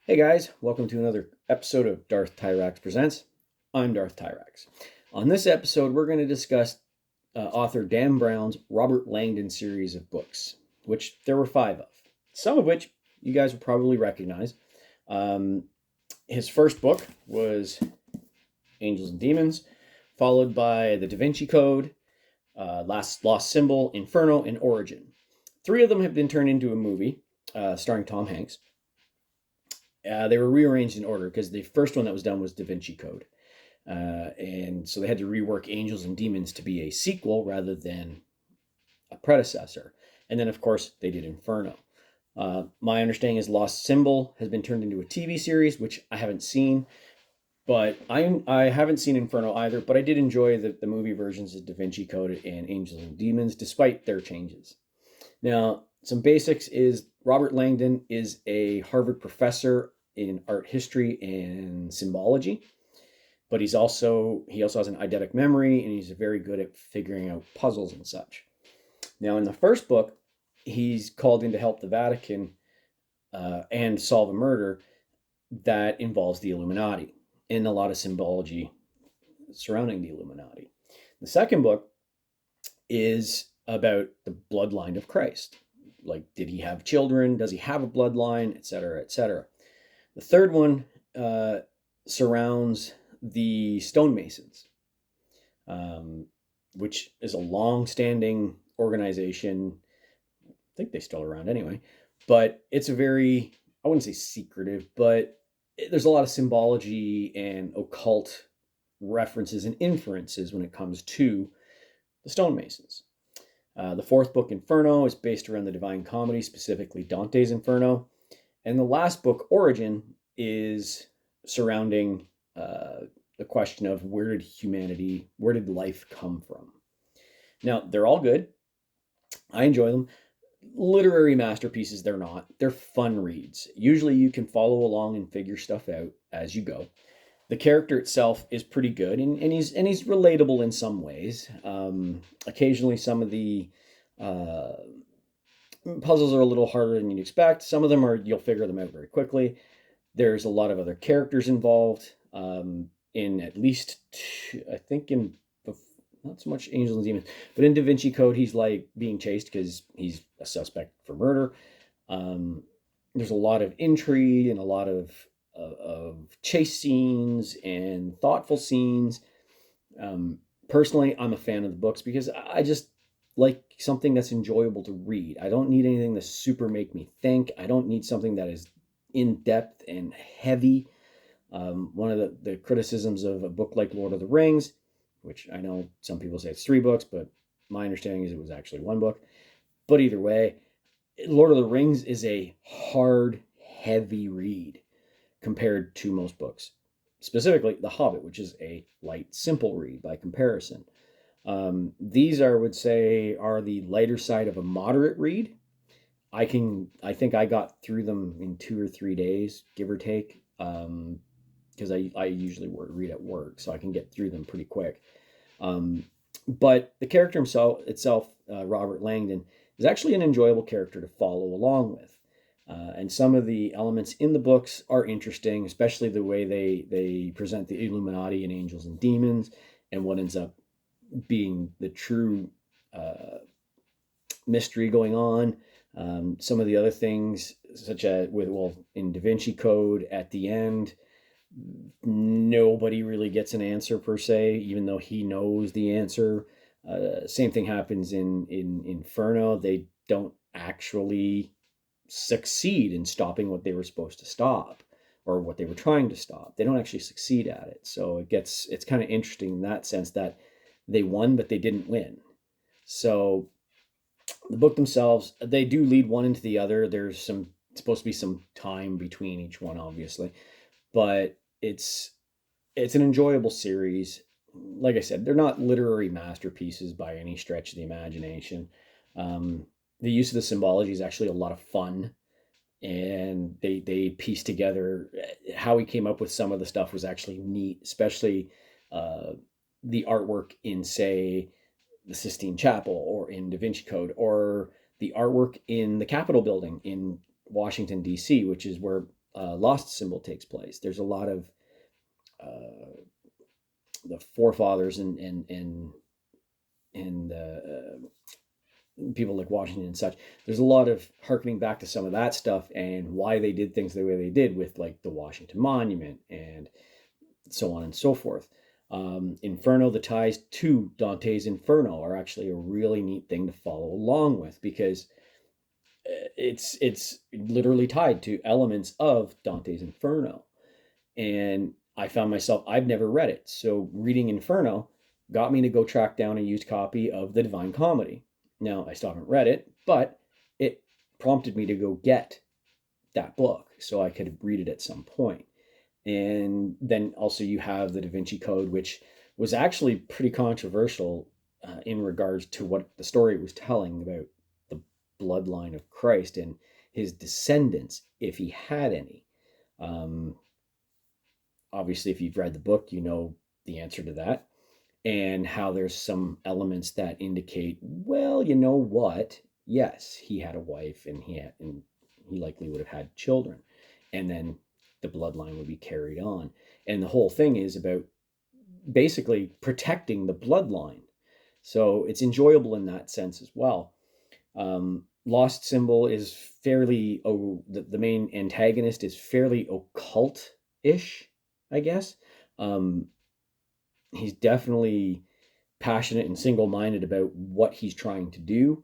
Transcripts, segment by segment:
Hey guys, welcome to another episode of Darth Tyrax Presents. I'm Darth Tyrax. On this episode, we're going to discuss author Dan Brown's Robert Langdon series of books, which there were 5 of, some of which you guys will probably recognize. Um, his first book was Angels and Demons, followed by the Davinci Code, Lost Symbol, Inferno, and Origin. 3 of them have been turned into a movie starring Tom Hanks. They were rearranged in order because the first one that was done was Davinci Code. And so they had to rework Angels and Demons to be a sequel rather than a predecessor. And then, of course, they did Inferno. My understanding is Lost Symbol has been turned into a TV series, which I haven't seen. But I haven't seen Inferno either, but I did enjoy the movie versions of Davinci Code and Angels and Demons, despite their changes. Now, some basics is Robert Langdon is a Harvard professor in art history and symbology, but he also has an eidetic memory, and he's very good at figuring out puzzles and such. Now, in the first book, he's called in to help the Vatican and solve a murder that involves the Illuminati and a lot of symbology surrounding the Illuminati. The second book is about the bloodline of Christ. Like, did he have children? Does he have a bloodline? Etc., etc. The third one surrounds the stonemasons, which is a long-standing organization. I think they're still around anyway, but it's a very, I wouldn't say secretive, but there's a lot of symbology and occult references and inferences when it comes to the stonemasons. The fourth book, Inferno, is based around the Divine Comedy, specifically Dante's Inferno. And the last book, Origin, is surrounding the question of where did life come from? Now, they're all good. I enjoy them. Literary masterpieces, they're not. They're fun reads. Usually you can follow along and figure stuff out as you go. The character itself is pretty good, and he's relatable in some ways. Occasionally, some of the puzzles are a little harder than you'd expect. Some of them you'll figure them out very quickly. There's a lot of other characters involved. In at least I think in not so much Angels and Demons, but in Davinci Code, he's like being chased because he's a suspect for murder. There's a lot of intrigue and a lot of chase scenes and thoughtful scenes. Personally, I'm a fan of the books because I just like something that's enjoyable to read. I don't need anything to super make me think. I don't need something that is in-depth and heavy. One of the criticisms of a book like Lord of the Rings, which I know some people say it's 3 books, but my understanding is it was actually 1 book. But either way, Lord of the Rings is a hard, heavy read compared to most books, specifically The Hobbit, which is a light, simple read by comparison. These I would say are the lighter side of a moderate read. I think I got through them in 2 or 3 days, give or take, because I usually read at work, so I can get through them pretty quick. But the character itself, Robert Langdon, is actually an enjoyable character to follow along with. And some of the elements in the books are interesting, especially the way they present the Illuminati and Angels and Demons, and what ends up being the true mystery going on. Some of the other things, such as in Davinci Code, at the end, nobody really gets an answer per se, even though he knows the answer. Same thing happens in Inferno. They don't actually succeed in stopping what they were supposed to stop, or what they were trying to stop. They don't actually succeed at it. So it's kind of interesting in that sense that they won, but they didn't win. So the book themselves, they do lead one into the other. There's supposed to be some time between each one, obviously, but it's an enjoyable series. Like I said, they're not literary masterpieces by any stretch of the imagination. The use of the symbology is actually a lot of fun, and they piece together how he came up with some of the stuff was actually neat, especially the artwork in, say, the Sistine Chapel or in Davinci Code, or the artwork in the Capitol building in Washington, D.C., which is where Lost Symbol takes place. There's a lot of the forefathers and people like Washington and such. There's a lot of harkening back to some of that stuff and why they did things the way they did with like the Washington Monument and so on and so forth. Inferno, the ties to Dante's Inferno are actually a really neat thing to follow along with, because it's literally tied to elements of Dante's Inferno. And I found myself, I've never read it, so reading Inferno got me to go track down a used copy of the Divine Comedy. Now, I still haven't read it, but it prompted me to go get that book so I could read it at some point. And then also you have the Davinci Code, which was actually pretty controversial in regards to what the story it was telling about the bloodline of Christ and his descendants, if he had any. Obviously, if you've read the book, you know the answer to that, and how there's some elements that indicate, well, you know what? Yes, he had a wife, and he likely would have had children, and then the bloodline would be carried on. And the whole thing is about basically protecting the bloodline. So it's enjoyable in that sense as well. Lost Symbol is fairly, the main antagonist is fairly occult-ish, I guess. He's definitely passionate and single-minded about what he's trying to do.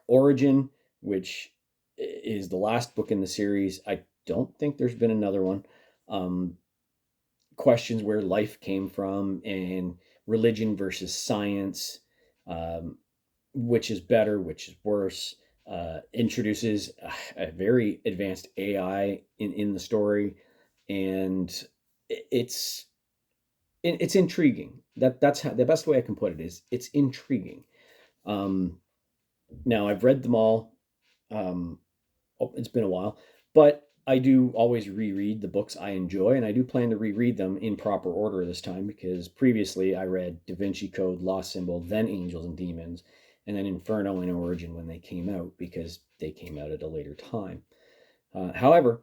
Origin, which is the last book in the series, I don't think there's been another one, questions where life came from and religion versus science, which is better, which is worse, introduces a very advanced AI in the story, and it's intriguing. That's how, the best way I can put it is it's intriguing. Now I've read them all. It's been a while, but I do always reread the books I enjoy, and I do plan to reread them in proper order this time, because previously I read Davinci Code, Lost Symbol, then Angels and Demons, and then Inferno and Origin when they came out, because they came out at a later time. However,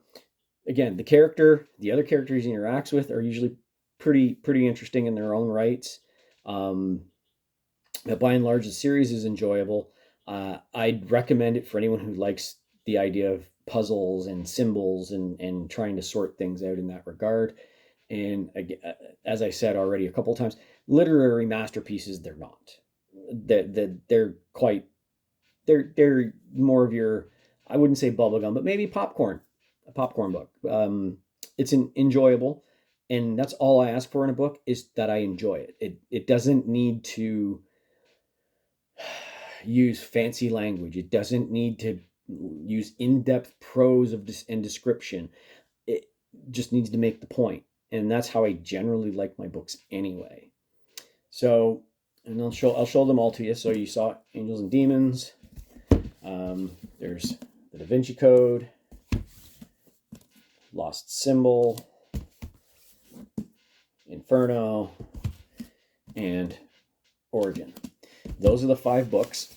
again, the other characters he interacts with are usually pretty interesting in their own rights. But by and large, the series is enjoyable. I'd recommend it for anyone who likes the idea of puzzles and symbols and trying to sort things out in that regard. And as I said already a couple of times, literary masterpieces, they're not. They're more of your, I wouldn't say bubblegum, but maybe popcorn, a popcorn book. It's enjoyable, and that's all I ask for in a book, is that I enjoy it. It doesn't need to use fancy language. It doesn't need to use in-depth prose and description. It just needs to make the point, and that's how I generally like my books anyway. So, and I'll show them all to you. So you saw Angels and Demons. There's the Davinci Code, Lost Symbol, Inferno, and Origin. Those are the 5 books.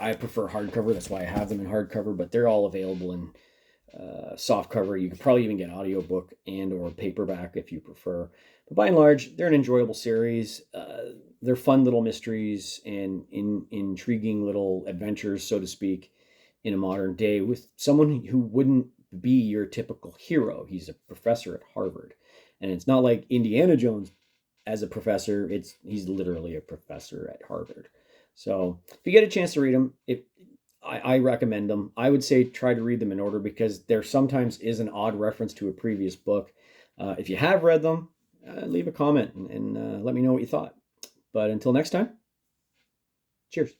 I prefer hardcover. That's why I have them in hardcover, but they're all available in softcover. You could probably even get audiobook and or paperback if you prefer. But by and large, they're an enjoyable series. They're fun little mysteries and intriguing little adventures, so to speak, in a modern day with someone who wouldn't be your typical hero. He's a professor at Harvard. And it's not like Indiana Jones as a professor. He's literally a professor at Harvard. So if you get a chance to read them, I recommend them. I would say try to read them in order, because there sometimes is an odd reference to a previous book. If you have read them, leave a comment and let me know what you thought. But until next time, cheers.